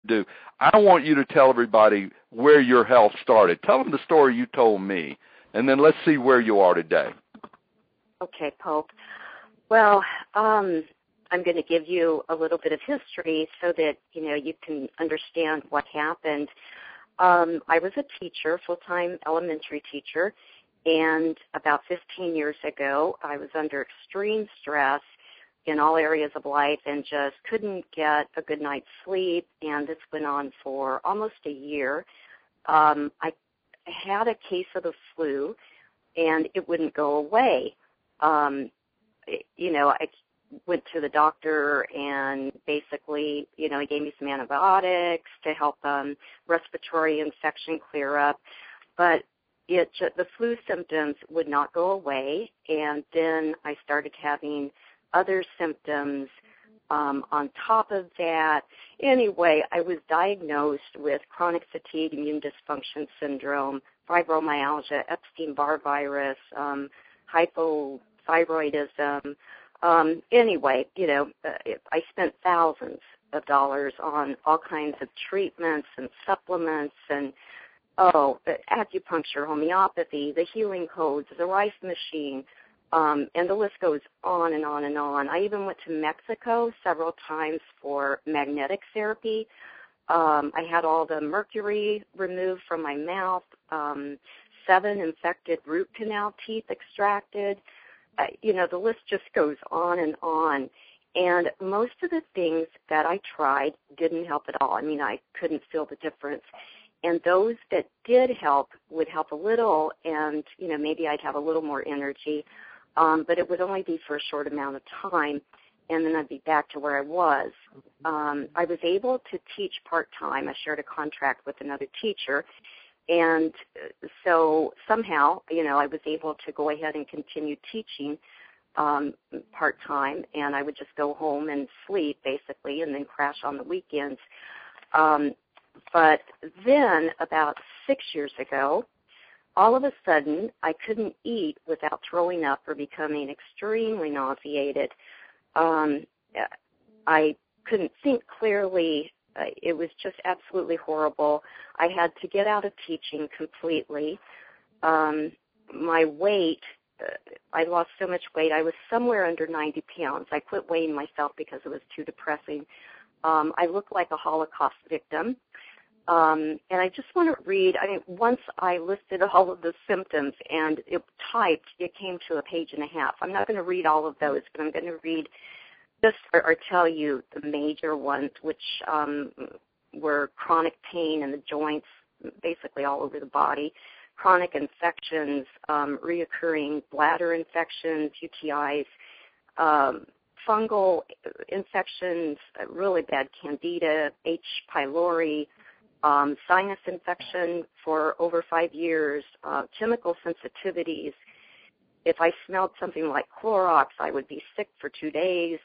do. I want you to tell everybody where your health started. Tell them the story you told me, and then let's see where you are today. Okay, Pope. Well, I'm going to give you a little bit of history so that, you can understand what happened. I was a teacher, full-time elementary teacher, and about 15 years ago, I was under extreme stress in all areas of life and just couldn't get a good night's sleep, and this went on for almost a year. I had a case of the flu, and it wouldn't go away. I went to the doctor, and basically, he gave me some antibiotics to help respiratory infection clear up, but the flu symptoms would not go away, and then I started having other symptoms on top of that. Anyway, I was diagnosed with chronic fatigue immune dysfunction syndrome, fibromyalgia, Epstein Barr Virus, hypothyroidism. Anyway, I spent thousands of dollars on all kinds of treatments and supplements and acupuncture, homeopathy, the healing codes, the rice machine, and the list goes on and on and on. I even went to Mexico several times for magnetic therapy. I had all the mercury removed from my mouth, 7 infected root canal teeth extracted. The list just goes on and on. And most of the things that I tried didn't help at all. I couldn't feel the difference. And those that did help would help a little, and, maybe I'd have a little more energy. But it would only be for a short amount of time, and then I'd be back to where I was. I was able to teach part-time. I shared a contract with another teacher, and so somehow, I was able to go ahead and continue teaching part-time, and I would just go home and sleep, basically, and then crash on the weekends. But then, about 6 years ago, all of a sudden, I couldn't eat without throwing up or becoming extremely nauseated. I couldn't think clearly. It was just absolutely horrible. I had to get out of teaching completely. My weight, I lost so much weight. I was somewhere under 90 pounds. I quit weighing myself because it was too depressing. I looked like a Holocaust victim. And I just want to read, once I listed all of the symptoms and it typed, it came to a page and a half. I'm not going to read all of those, but I'm going to read just or tell you the major ones, which were chronic pain in the joints, basically all over the body, chronic infections, reoccurring bladder infections, UTIs, fungal infections, really bad Candida, H-Pylori, sinus infection for over 5 years, chemical sensitivities. If I smelled something like Clorox, I would be sick for 2 days.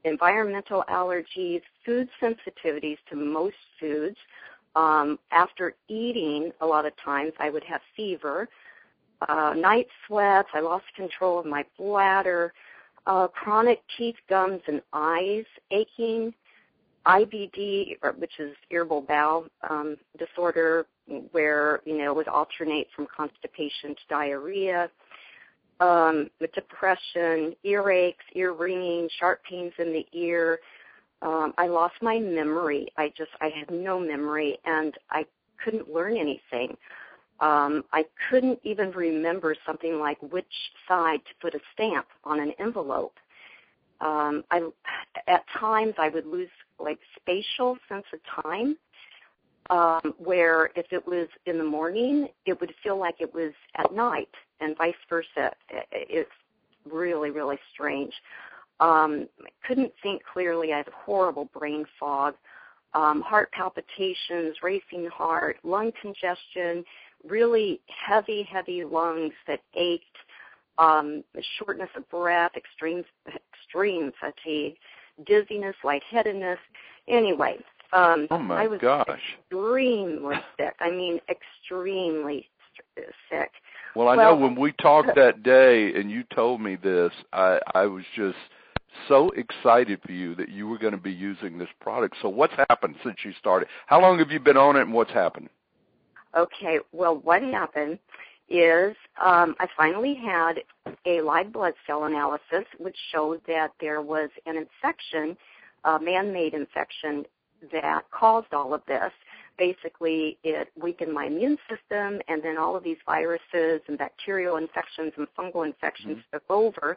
Environmental allergies, food sensitivities to most foods. After eating, a lot of times I would have fever. Night sweats, I lost control of my bladder. Chronic teeth, gums, and eyes aching. IBD, which is irritable bowel disorder, where, it would alternate from constipation to diarrhea, with depression, earaches, ear ringing, sharp pains in the ear. I lost my memory. I had no memory, and I couldn't learn anything. I couldn't even remember something like which side to put a stamp on an envelope. At times I would lose spatial sense of time, where if it was in the morning, it would feel like it was at night, and vice versa. It's really, really strange. Couldn't think clearly. I had horrible brain fog, heart palpitations, racing heart, lung congestion, really heavy, heavy lungs that ached, shortness of breath, extreme fatigue, dizziness, lightheadedness. Anyway, I was extremely sick. Extremely sick. Well, I know when we talked that day and you told me this, I was just so excited for you that you were going to be using this product. So what's happened since you started? How long have you been on it, and what's happened? Okay, well, what happened is I finally had a live blood cell analysis, which showed that there was an infection, a man-made infection, that caused all of this. Basically, it weakened my immune system, and then all of these viruses and bacterial infections and fungal infections took over.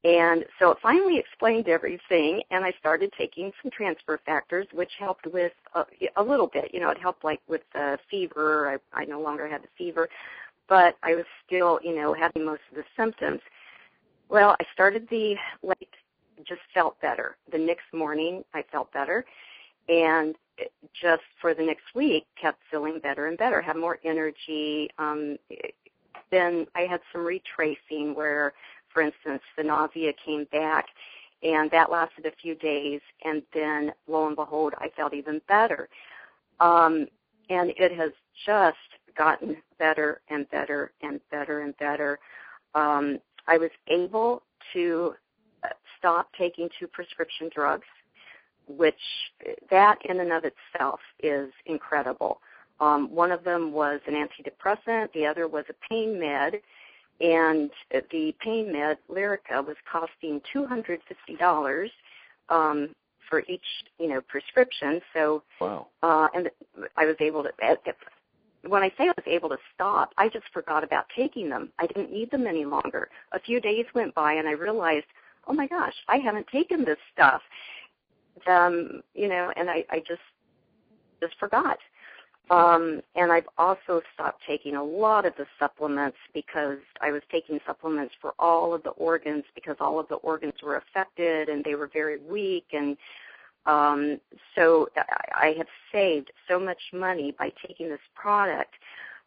And so it finally explained everything, and I started taking some transfer factors, which helped with a little bit. You know, it helped like with the fever. I no longer had the fever, but I was still, you know, having most of the symptoms. Well, I started just felt better. The next morning, I felt better, and just for the next week, kept feeling better and better, had more energy. Then I had some retracing where, for instance, the nausea came back, and that lasted a few days, and then, lo and behold, I felt even better. And it has just gotten better and better and better and better. I was able to stop taking 2 prescription drugs, which that in and of itself is incredible. One of them was an antidepressant, the other was a pain med, and the pain med, Lyrica, was costing $250 for each, you know, prescription. So, wow. And I was able to, when I say I was able to stop, I just forgot about taking them. I didn't need them any longer. A few days went by, and I realized, oh my gosh, I haven't taken this stuff. You know, and I just forgot. And I've also stopped taking a lot of the supplements because I was taking supplements for all of the organs because all of the organs were affected and they were very weak. And so I have saved so much money by taking this product.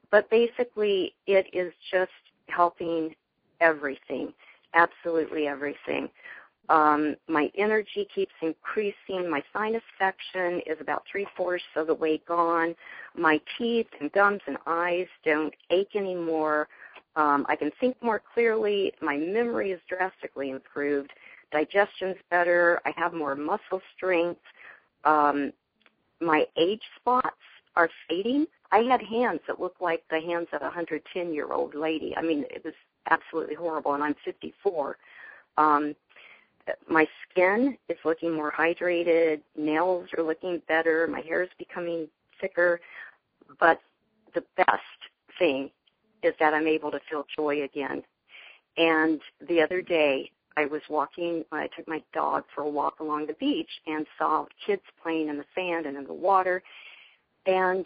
But basically, it is just helping everything, absolutely everything. My energy keeps increasing. My sinus section is about 3/4 of the way gone. My teeth and gums and eyes don't ache anymore. I can think more clearly. My memory is drastically improved. Digestion's better. I have more muscle strength. My age spots are fading. I had hands that looked like the hands of a 110-year-old lady. I mean, it was absolutely horrible, and I'm 54. My skin is looking more hydrated, nails are looking better, my hair is becoming thicker, but the best thing is that I'm able to feel joy again. And the other day, I was walking, I took my dog for a walk along the beach and saw kids playing in the sand and in the water, and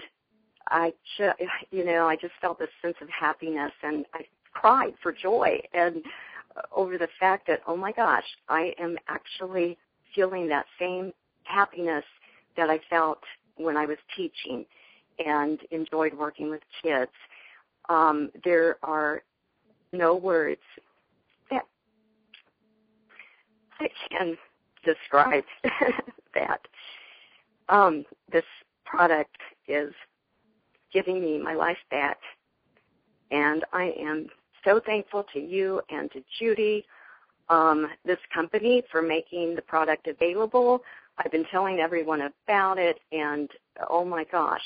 I just felt this sense of happiness, and I cried for joy, and over the fact that, oh my gosh, I am actually feeling that same happiness that I felt when I was teaching and enjoyed working with kids. There are no words that can describe that. This product is giving me my life back, and I am so thankful to you and to Judy, this company, for making the product available. I've been telling everyone about it, and oh my gosh,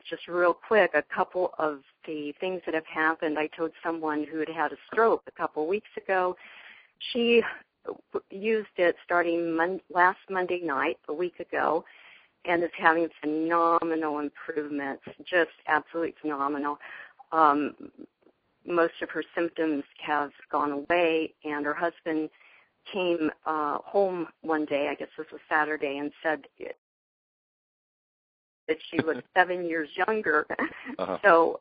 just real quick, a couple of the things that have happened. I told someone who had had a stroke a couple weeks ago. She used it starting last Monday night, a week ago, and is having phenomenal improvements, just absolutely phenomenal. Most of her symptoms have gone away, and her husband came home one day, I guess this was Saturday, and said that she looked 7 years younger. Uh-huh. So,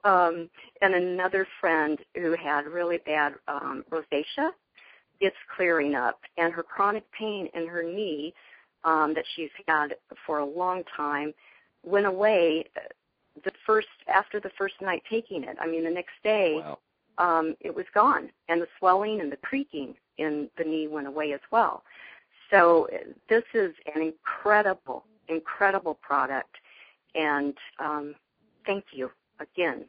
and another friend who had really bad rosacea, it's clearing up, and her chronic pain in her knee that she's had for a long time went away after the first night taking it. I mean, the next day, wow. It was gone, and the swelling and the creaking in the knee went away as well. So this is an incredible, incredible product, and thank you again.